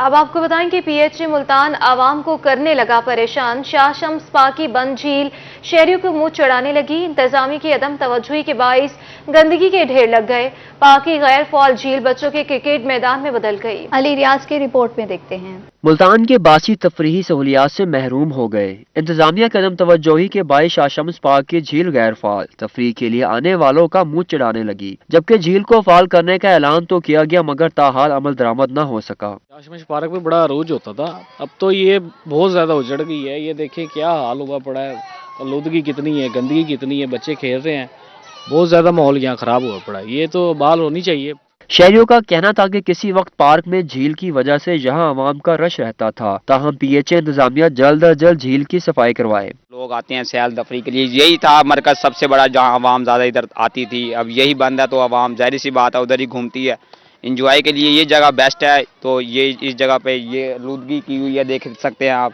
अब आपको बताएं कि पीएचई मुल्तान आवाम को करने लगा परेशान। शाह शम्स पाकी बंद झील शहरियों को मुंह चढ़ाने लगी। इंतजामी की अदम तवज्जुही के बाइस गंदगी के ढेर लग गए। पाकी गैर फॉल झील बच्चों के क्रिकेट मैदान में बदल गई। अली रियाज की रिपोर्ट में देखते हैं। मुल्तान के बासी तफरीही सहूलियात से महरूम हो गए। इंतजामिया के अदम तवज्जोही के बाइस शाह शम्स पाक की झील गैर फाल तफरीह के लिए आने वालों का मुंह चढ़ाने लगी, जबकि झील को फाल करने का ऐलान तो किया गया मगर ताहाल अमल दरामद न हो सका। शाह शम्स पार्क में बड़ा रोज होता था, अब तो ये बहुत ज्यादा उजड़ गई है। ये देखिए क्या हाल हुआ पड़ा है, आलूदगी कितनी है, गंदगी कितनी है, बच्चे खेल रहे हैं, बहुत ज्यादा माहौल यहाँ खराब हुआ पड़ा है। ये तो बहाल होनी चाहिए। शहरियों का कहना था कि किसी वक्त पार्क में झील की वजह से यहाँ आवाम का रश रहता था, ताहम पीएचए इंतजामिया जल्द अज जल्द झील की सफाई करवाए। लोग आते हैं सैल तफरी के लिए, यही था मरकज सबसे बड़ा जहाँ आवाम ज़्यादा इधर आती थी। अब यही बंद है तो आवाम जाहिर सी बात है उधर ही घूमती है। इंजॉय के लिए ये जगह बेस्ट है, तो ये इस जगह पे ये आलूदगी की हुई है, देख सकते हैं आप।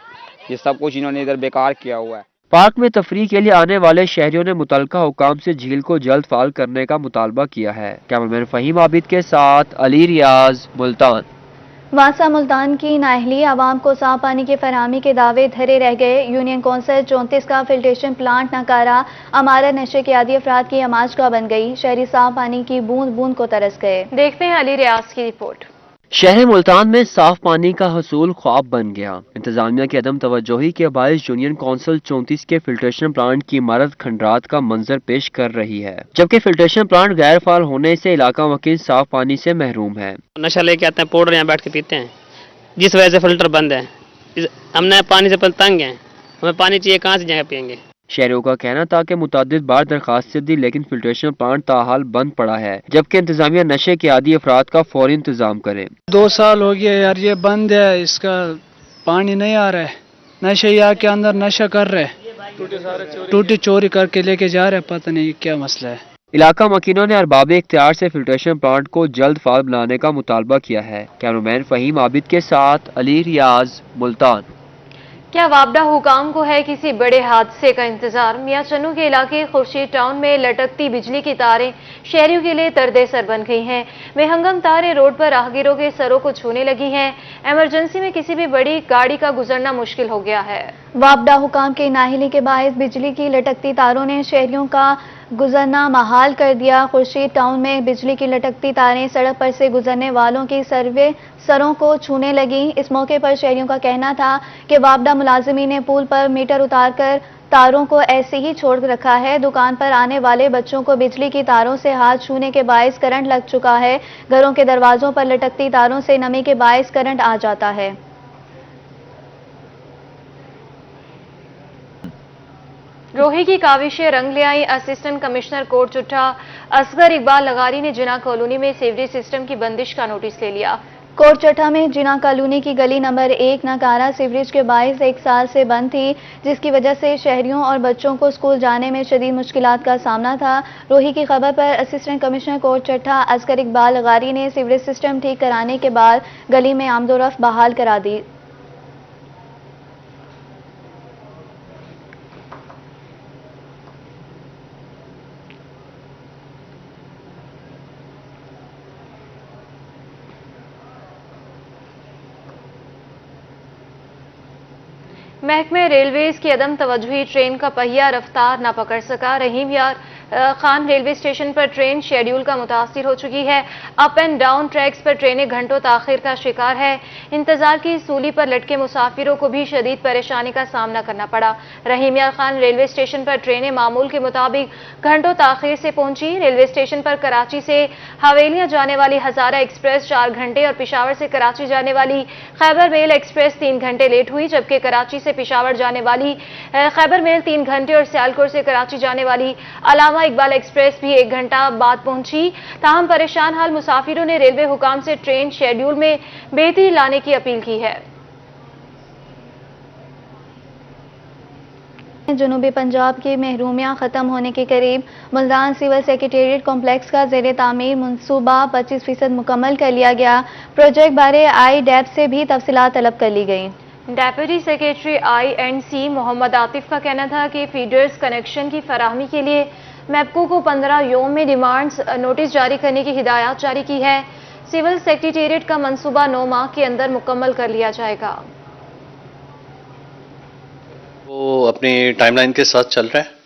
ये सब कुछ इन्होंने इधर बेकार किया हुआ है। पार्क में तफरीह के लिए आने वाले शहरियों ने मुतलका हुकाम से झील को जल्द फाल करने का मुतालबा किया है। कैमरामैन फहीम आबिद के साथ अली रियाज, मुल्तान। वासा मुल्तान की नाअहली आवाम को साफ पानी की फराहमी के दावे धरे रह गए। यूनियन कौंसिल 34 का फिल्ट्रेशन प्लांट नाकारा, अमारा नशे के आदी अफराद की आमाजगाह बन गई। शहरी साफ पानी की बूंद बूंद को तरस गए। देखते हैं अली रियाज की रिपोर्ट। शहर मुल्तान में साफ पानी का हसूल ख्वाब बन गया। इंतजामिया की अदम तवज्जोही के बायस यूनियन कौंसिल 34 के फिल्ट्रेशन प्लांट की इमारत खंडरात का मंजर पेश कर रही है, जबकि फिल्ट्रेशन प्लांट गैर फाल होने से इलाका वकील साफ पानी से महरूम है। नशा लेके आते हैं, पाउडर यहाँ बैठ के पीते हैं, जिस वजह से फिल्टर बंद है। हमने पानी से तंग हैं, हमें पानी चाहिए, कहाँ से जाके पियेंगे। शहरों का कहना था कि मुतादिद बार दरखास्त दी लेकिन फिल्ट्रेशन प्लांट ताहाल बंद पड़ा है, जबकि इंतजामिया नशे के आदी अफराद का फौरी इंतजाम करे। 2 साल हो गया यार, ये बंद है, इसका पानी नहीं आ रहा है। नशे यहाँ के अंदर नशा कर रहे, टूटी चोरी करके लेके जा रहे, पता नहीं क्या मसला है। इलाका मकीनों ने अरबाब इख्तियार से फिल्ट्रेशन प्लांट को जल्द फाल बनाने का मुतालबा किया है। कैमरामैन फहीम आबिद के साथ अली रियाज, मुल्तान। क्या वापडा हुकाम को है किसी बड़े हादसे का इंतजार? मियां चन्नू के इलाके खुर्शीद टाउन में लटकती बिजली की तारें शहरियों के लिए तर्दे सर बन गई हैं। बेहंगम तारें रोड पर राहगीरों के सरों को छूने लगी हैं। इमरजेंसी में किसी भी बड़ी गाड़ी का गुजरना मुश्किल हो गया है। वापडा हुकाम के नाहिली के बायस बिजली की लटकती तारों ने शहरियों का गुजरना महाल कर दिया। खुर्शीद टाउन में बिजली की लटकती तारें सड़क पर से गुजरने वालों की सरों को छूने लगी। इस मौके पर शहरियों का कहना था कि वापडा मुलाजिमी ने पुल पर मीटर उतारकर तारों को ऐसे ही छोड़ रखा है। दुकान पर आने वाले बच्चों को बिजली की तारों से हाथ छूने के बायस करंट लग चुका है। घरों के दरवाजों पर लटकती तारों से नमी के बायस करंट आ जाता है। रोही की काविशें रंग ले आई। Assistant commissioner court Chutta Asghar Iqbal Lagari ने जिना कॉलोनी में सीवरेज सिस्टम की बंदिश का नोटिस ले लिया। कोर्ट चट्टा में जिना कॉलोनी की गली नंबर 1 नाकारा सीवरेज के बायस 1 साल से बंद थी, जिसकी वजह से शहरियों और बच्चों को स्कूल जाने में शदीद मुश्किलात का सामना था। रोही की खबर पर असिस्टेंट कमिश्नर कोर्ट चट्टा असगर इकबाल लगारी ने सीवरेज सिस्टम ठीक कराने के बाद गली में आमदोरफ्त बहाल करा दी। महकमे रेलवेज की अदम तवज्जुही ट्रेन का पहिया रफ्तार न पकड़ सका। रहीम यार खान रेलवे स्टेशन पर ट्रेन शेड्यूल का मुतासिर हो चुकी है। अप एंड डाउन ट्रैक्स पर ट्रेनें घंटों ताखिर का शिकार है। इंतजार की सूली पर लटके मुसाफिरों को भी शदीद परेशानी का सामना करना पड़ा। रहीम यार खान रेलवे स्टेशन पर ट्रेनें मामूल के मुताबिक घंटों ताखिर से पहुंची। रेलवे स्टेशन पर कराची से हवेलियां जाने वाली हजारा एक्सप्रेस 4 घंटे और पिशावर से कराची जाने वाली खैबर मेल एक्सप्रेस 3 घंटे लेट हुई, जबकि कराची से पिशावर जाने वाली खैबर मेल 3 घंटे और सियालकोट से कराची जाने वाली अलामा इकबाल एक्सप्रेस भी 1 घंटा बाद पहुंची। ताहम परेशान हाल मुसाफिरों ने रेलवे हुकाम से ट्रेन शेड्यूल में बेहतरी लाने की अपील की है। जनूबी पंजाब की महरूमियां खत्म होने के करीब। मुल्तान सिविल सेक्रेटेरिएट कॉम्प्लेक्स का ज़ेरे तामीर मंसूबा 25% मुकम्मल कर लिया गया। प्रोजेक्ट बारे IDEP से भी तफसीलात तलब कर ली गई। Deputy secretary INC Mohammad Atif का कहना था कि फीडर्स कनेक्शन की फराहमी के लिए मैपको को 15 योम में डिमांड्स नोटिस जारी करने की हिदायत जारी की है। सिविल सेक्रेटेरिएट का मंसूबा 9 माह के अंदर मुकम्मल कर लिया जाएगा। वो अपनी टाइमलाइन के साथ चल रहा है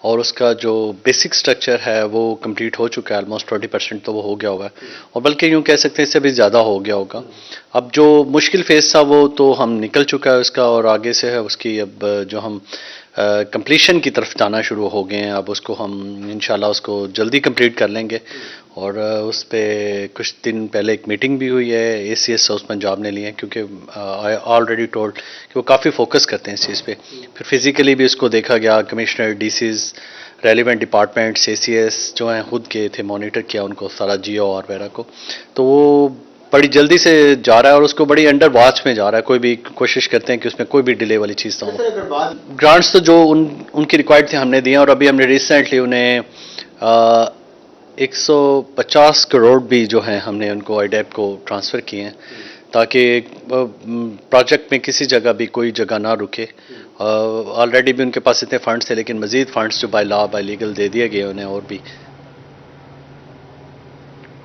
और उसका जो बेसिक स्ट्रक्चर है वो कंप्लीट हो चुका है, ऑलमोस्ट 20% तो वो हो गया होगा और बल्कि यूँ कह सकते हैं इससे भी ज़्यादा हो गया होगा। अब जो मुश्किल फेज़ था वो तो हम निकल चुका है उसका और आगे से है उसकी अब जो हम कंप्लीशन की तरफ जाना शुरू हो गए हैं। अब उसको हम इंशाल्लाह उसको जल्दी कंप्लीट कर लेंगे और उस पर कुछ दिन पहले एक मीटिंग भी हुई है, ACS हाउस पंजाब ने ली है क्योंकि आई ऑलरेडी टोल्ड कि वो काफ़ी फोकस करते हैं इस चीज़ पे। फिर फिज़िकली भी उसको देखा गया, commissioner, DCs, relevant departments, ACS जो हैं खुद गए थे, मॉनिटर किया उनको सारा GO और वगैरह को, तो वो बड़ी जल्दी से जा रहा है और उसको बड़ी अंडर वॉच में जा रहा है। कोई भी कोशिश करते हैं कि उसमें कोई भी डिले वाली चीज़ ना हो। ग्रांट्स तो जो उनकी रिक्वायर्ड थी हमने दिए और अभी हमने रिसेंटली उन्हें 150 करोड़ भी जो हैं हमने उनको IDAP को ट्रांसफ़र किए हैं ताकि प्रोजेक्ट में किसी जगह भी कोई जगह ना रुके। ऑलरेडी भी उनके पास इतने फंड्स थे लेकिन मज़ीद फंड्स जो बाय लॉ बाय लीगल दे दिए गए उन्हें और भी।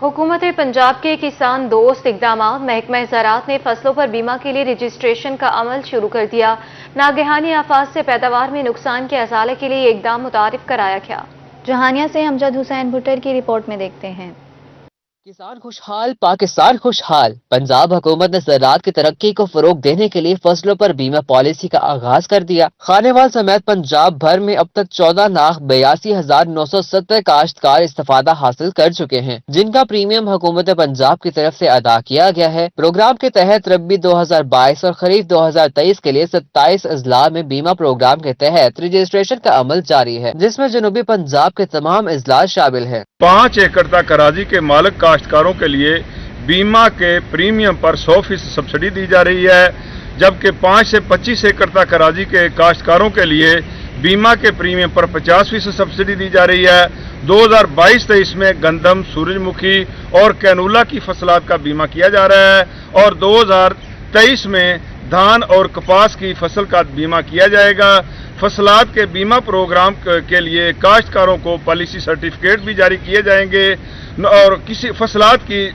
हुकूमत पंजाब के किसान दोस्त इक़दामात, महकमा ज़राअत ने फसलों पर बीमा के लिए रजिस्ट्रेशन का अमल शुरू कर दिया। नागहानी आफात से पैदावार में नुकसान के अज़ाले के लिए इक़दाम मुतारिफ कराया गया। जहानिया से अमजद हुसैन भुट्टर की रिपोर्ट में देखते हैं। किसान खुशहाल, पाकिस्तान खुशहाल। पंजाब हुकूमत ने ज़राअत की तरक्की को फरोग देने के लिए फसलों पर बीमा पॉलिसी का आगाज कर दिया। खानेवाल समेत पंजाब भर में अब तक 14,82,970 काश्तकार इस्तेफादा हासिल कर चुके हैं, जिनका प्रीमियम हुकूमत पंजाब की तरफ से अदा किया गया है। प्रोग्राम के तहत रबी 2022 और खरीफ 2023 के लिए 27 अजला में बीमा प्रोग्राम के तहत रजिस्ट्रेशन का अमल जारी है, जिसमें जनूबी पंजाब के तमाम अजला शामिल है। 5 एकड़ तक अराजी के मालिक काश्तकारों के लिए बीमा के प्रीमियम पर 100% सब्सिडी दी जा रही है, जबकि 5 से 25 एकड़ तक अराजी के काश्तकारों के लिए बीमा के प्रीमियम पर 50% सब्सिडी दी जा रही है। 2022-23 में गंदम, सूरजमुखी और कैनूला की फसलात का बीमा किया जा रहा है और 2023 में धान और कपास की फसल का बीमा किया जाएगा। फसलात के बीमा प्रोग्राम के लिए काश्तकारों को पॉलिसी सर्टिफिकेट भी जारी किए जाएंगे और किसी फसलात की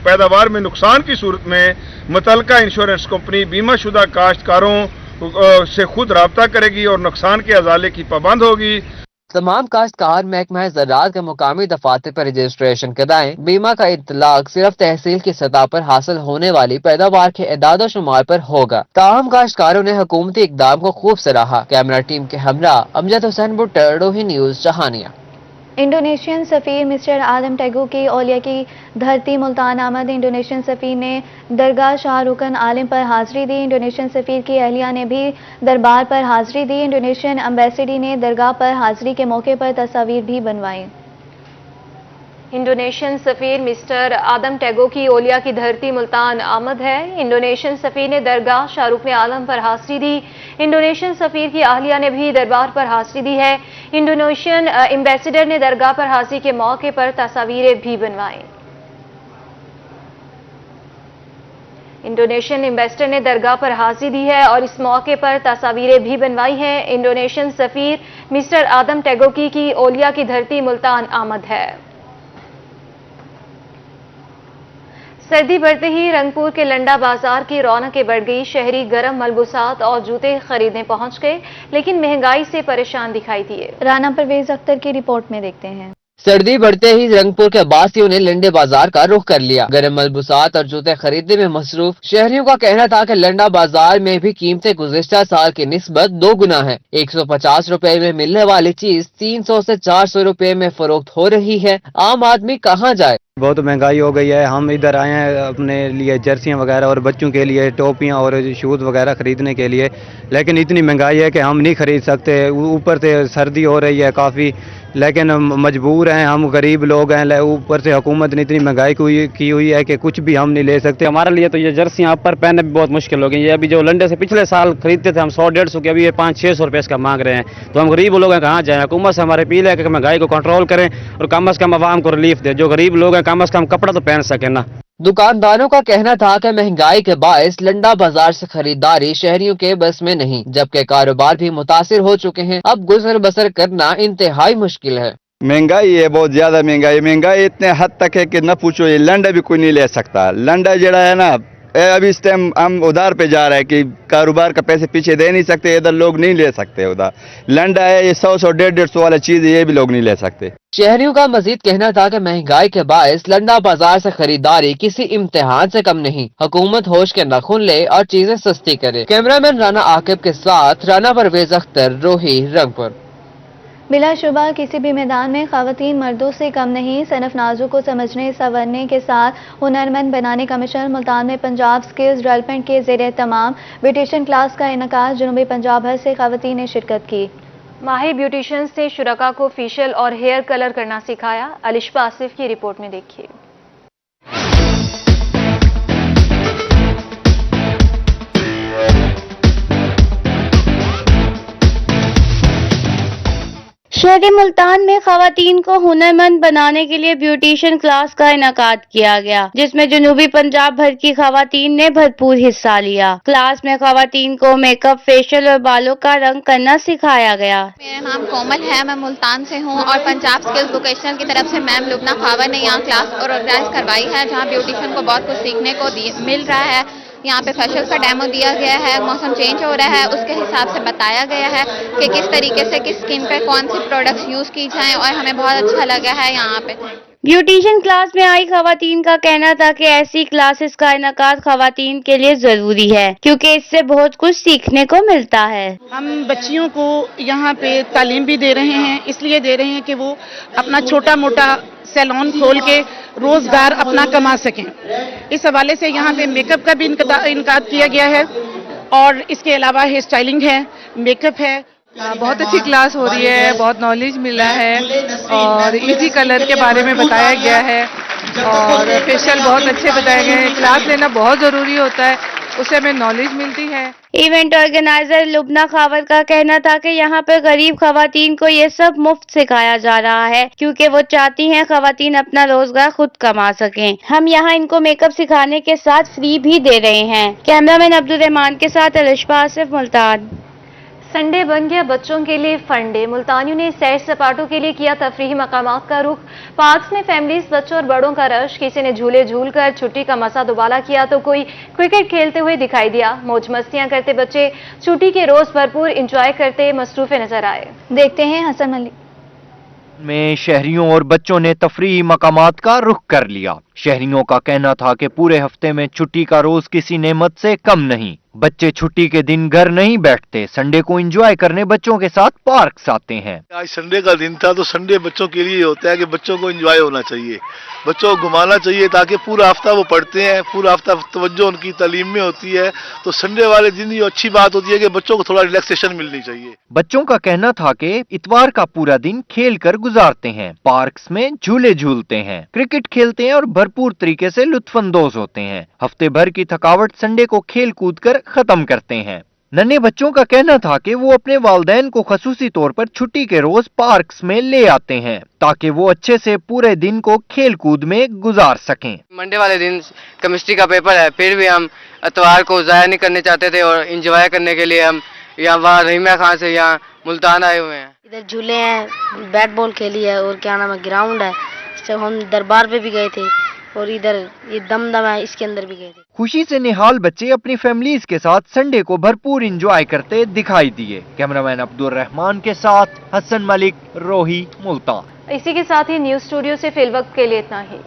पैदावार में नुकसान की सूरत में मुतल्लिका इंश्योरेंस कंपनी बीमा शुदा काश्तकारों से खुद राब्ता करेगी और नुकसान के अजाले की पाबंद होगी। तमाम काश्तकार महकमा ज़राअत के मुकामी दफातर पर रजिस्ट्रेशन कराएं। बीमा का इतलाक सिर्फ तहसील की सतह पर हासिल होने वाली पैदावार के एदाद शुमार पर होगा। ताहम काश्तकारों ने हुकूमती इक़दाम को खूब सराहा। कैमरा टीम के हमरा अमजद हुसैन भुट्टर, रोही न्यूज़, जहानिया। इंडोनेशियन सफ़ीर मिस्टर आदम टैगो की औलिया की धरती मुल्तान आमद। इंडोनेशियन सफ़ीर ने दरगाह शाहरुकन आलिम पर हाजिरी दी। इंडोनेशियन सफ़ीर की अहलिया ने भी दरबार पर हाजिरी दी। इंडोनेशियन एम्बेसडी ने दरगाह पर हाजिरी के मौके पर तस्वीर भी बनवाई। इंडोनेशियन सफ़ीर मिस्टर आदम टैगो की ओलिया की धरती मुल्तान आमद है। इंडोनेशियन सफ़ीर ने दरगाह शाहरुख ने आलम पर हाजिरी दी। इंडोनेशियन सफ़ीर की आहलिया ने भी दरबार पर हाजिरी दी है। इंडोनेशियन एम्बेसडर ने दरगाह पर हाजिरी के मौके पर तस्वीरें भी बनवाई। इंडोनेशियन एम्बेसडर ने दरगाह पर हाजिरी दी है और इस मौके पर तस्वीरें भी बनवाई हैं। इंडोनेशियन सफ़ीर मिस्टर आदम टैगो की ओलिया की धरती मुल्तान आमद है। सर्दी बढ़ते ही रंगपुर के लंडा बाजार की रौनकें बढ़ गई। शहरी गरम मलबूसात और जूते खरीदने पहुंच गए, लेकिन महंगाई से परेशान दिखाई दिए। राना परवेज अख्तर की रिपोर्ट में देखते हैं। सर्दी बढ़ते ही रंगपुर के बासियों ने लंडे बाजार का रुख कर लिया। गरम मलबूसात और जूते खरीदने में मसरूफ शहरियों का कहना था कि लंडा बाजार में भी कीमतें गुज़िश्ता साल की निस्बत 2 गुना है। 150 रुपए में मिलने वाली चीज 300 से 400 रुपए में फरोख्त हो रही है। आम आदमी कहाँ जाए? बहुत महंगाई हो गई है। हम इधर आए हैं अपने लिए जर्सियाँ वगैरह और बच्चों के लिए टोपियाँ और शूज़ वगैरह खरीदने के लिए, लेकिन इतनी महंगाई है कि हम नहीं खरीद सकते। ऊपर से सर्दी हो रही है काफ़ी, लेकिन मजबूर हैं, हम गरीब लोग हैं। ऊपर से हुकूमत ने इतनी महंगाई की हुई है कि कुछ भी हम नहीं ले सकते। हमारे लिए तो ये जर्सियाँ पर पहनने भी बहुत मुश्किल हो गई। ये अभी जो लंडे से पिछले साल खरीदते थे हम 100-150 के, अभी ये 500-600 रुपये इसका मांग रहे हैं। तो हम गरीब लोग हैं, कहाँ जाएँ? हुकूमत से हमारे अपील है कि महंगाई को कंट्रोल करें और कम से कम आवाम को रिलीफ दे। जो गरीब लोग हैं कम से कम कपड़ा तो पहन सके ना। दुकानदारों का कहना था कि महंगाई के बायस लंडा बाजार से खरीदारी शहरियों के बस में नहीं, जबकि कारोबार भी मुतासिर हो चुके हैं। अब गुजर बसर करना इंतहाई मुश्किल है। महंगाई है, बहुत ज्यादा महंगाई इतने हद तक है कि न पूछो, ये लंडा भी कोई नहीं ले सकता। लंडा जड़ा है ना, अभी इस टाइम हम उधार पे जा रहे हैं कि कारोबार का पैसे पीछे दे नहीं सकते, इधर लोग नहीं ले सकते उधार। लंडा है ये 100 150 वाला चीज, ये भी लोग नहीं ले सकते। शहरियों का मजीद कहना था कि महंगाई के बायस लंडा बाजार से खरीदारी किसी इम्तिहान से कम नहीं। हुकूमत होश के नाखून ले और चीजें सस्ती करे। कैमरामैन राना आकिब के साथ राना परवेज अख्तर, रोही, रंगपुर। बिलाशुबा किसी भी मैदान में खवातीन मर्दों से कम नहीं। सनफ नाजों को समझने संवरने के साथ हुनरमंद बनाने का मिशन। मुल्तान में पंजाब स्किल्स डेवलपमेंट के ज़ेरे तमाम ब्यूटिशियन क्लास का इनकाद। जनूबी पंजाब भर से खवातीन ने शिरकत की। माहिर ब्यूटिशियंस ने शुरका को फेशियल और हेयर कलर करना सिखाया। अलिशा आसिफ की रिपोर्ट में देखिए। शहर मुल्तान में खवातीन को हुनरमंद बनाने के लिए ब्यूटिशियन क्लास का इनकाद किया गया, जिसमें जनूबी पंजाब भर की खवातीन ने भरपूर हिस्सा लिया। क्लास में खवातीन को मेकअप, फेशियल और बालों का रंग करना सिखाया गया। मेरा नाम कोमल है, मैं मुल्तान से हूँ और पंजाब स्किल्स वोकेशनल की तरफ से मैम लुबना खावर ने यहाँ क्लास ऑर्गेनाइज करवाई है, जहाँ ब्यूटिशियन को बहुत कुछ सीखने को मिल रहा है। यहाँ पे फेशियल का डेमो दिया गया है। मौसम चेंज हो रहा है, उसके हिसाब से बताया गया है कि किस तरीके से किस स्किन पे कौन सी प्रोडक्ट्स यूज की जाएं, और हमें बहुत अच्छा लगा है यहाँ पे। ब्यूटिशियन क्लास में आई खवातीन का कहना था कि ऐसी क्लासेस का इनकाद खवातीन के लिए जरूरी है, क्योंकि इससे बहुत कुछ सीखने को मिलता है। हम बच्चियों को यहाँ पे तालीम भी दे रहे हैं, इसलिए दे रहे हैं कि वो अपना छोटा मोटा सैलून खोल के रोजगार अपना कमा सकें। इस हवाले से यहाँ पे मेकअप का भी इनकाद किया गया है, और इसके अलावा हेयर स्टाइलिंग है, मेकअप है। बहुत अच्छी क्लास हो रही है, बहुत नॉलेज मिला है, और इजी कलर के बारे में बताया गया है, और फेशियल बहुत अच्छे बताए गए हैं। क्लास लेना बहुत जरूरी होता है, उससे हमें नॉलेज मिलती है। इवेंट ऑर्गेनाइजर लुबना खावर का कहना था कि यहाँ पर गरीब खवातीन को ये सब मुफ्त सिखाया जा रहा है, क्योंकि वो चाहती हैं खवातीन अपना रोजगार खुद कमा सकें। हम यहाँ इनको मेकअप सिखाने के साथ फ्री भी दे रहे हैं। कैमरामैन अब्दुल रहमान के साथ अलिशा आसिफ, मुल्तान। संडे बन गया बच्चों के लिए फंडे। मुल्तानियों ने सैर सपाटों के लिए किया तफरीही मकामात का रुख। पार्क्स में फैमिलीज, बच्चों और बड़ों का रश। किसी ने झूले झूलकर छुट्टी का मजा दुबाला किया तो कोई क्रिकेट खेलते हुए दिखाई दिया। मौज मस्तियां करते बच्चे छुट्टी के रोज भरपूर इंजॉय करते मसरूफे नजर आए। देखते हैं हसन मलिक में शहरियों और बच्चों ने तफरीही मकामात का रुख कर लिया। शहरियों का कहना था कि पूरे हफ्ते में छुट्टी का रोज किसी नेमत से कम नहीं। बच्चे छुट्टी के दिन घर नहीं बैठते, संडे को एंजॉय करने बच्चों के साथ पार्क्स आते हैं। आज संडे का दिन था, तो संडे बच्चों के लिए होता है कि बच्चों को एंजॉय होना चाहिए, बच्चों को घुमाना चाहिए, ताकि पूरा हफ्ता वो पढ़ते हैं, पूरा हफ्ता तवज्जो उनकी तालीम में होती है। तो संडे वाले दिन ये अच्छी बात होती है कि बच्चों को थोड़ा रिलैक्सेशन मिलनी चाहिए। बच्चों का कहना था कि इतवार का पूरा दिन खेल कर गुजारते हैं, पार्क्स में झूले झूलते हैं, क्रिकेट खेलते हैं और भरपूर तरीके से लुत्फानंदोज होते हैं। हफ्ते भर की थकावट संडे को खेल कूद कर खत्म करते हैं। नन्हे बच्चों का कहना था कि वो अपने वालिदैन को खसूसी तौर पर छुट्टी के रोज पार्क्स में ले आते हैं, ताकि वो अच्छे से पूरे दिन को खेल कूद में गुजार सकें। मंडे वाले दिन केमिस्ट्री का पेपर है, फिर भी हम इतवार को ज़ाया नहीं करने चाहते थे, और इंजॉय करने के लिए हम यहाँ वहाँ रहीमा खान से यहाँ मुल्तान आए हुए हैं। इधर झूले हैं, बैट बॉल खेली है, और क्या नाम है ग्राउंड है। जब हम दरबार पे भी गए थे, और इधर ये दमदम है, इसके अंदर भी गए थे। खुशी से निहाल बच्चे अपनी फैमिलीज के साथ संडे को भरपूर एंजॉय करते दिखाई दिए। कैमरामैन अब्दुल रहमान के साथ हसन मलिक, रोही, मुल्तान। इसी के साथ ही न्यूज स्टूडियो से फिल वक्त के लिए इतना ही।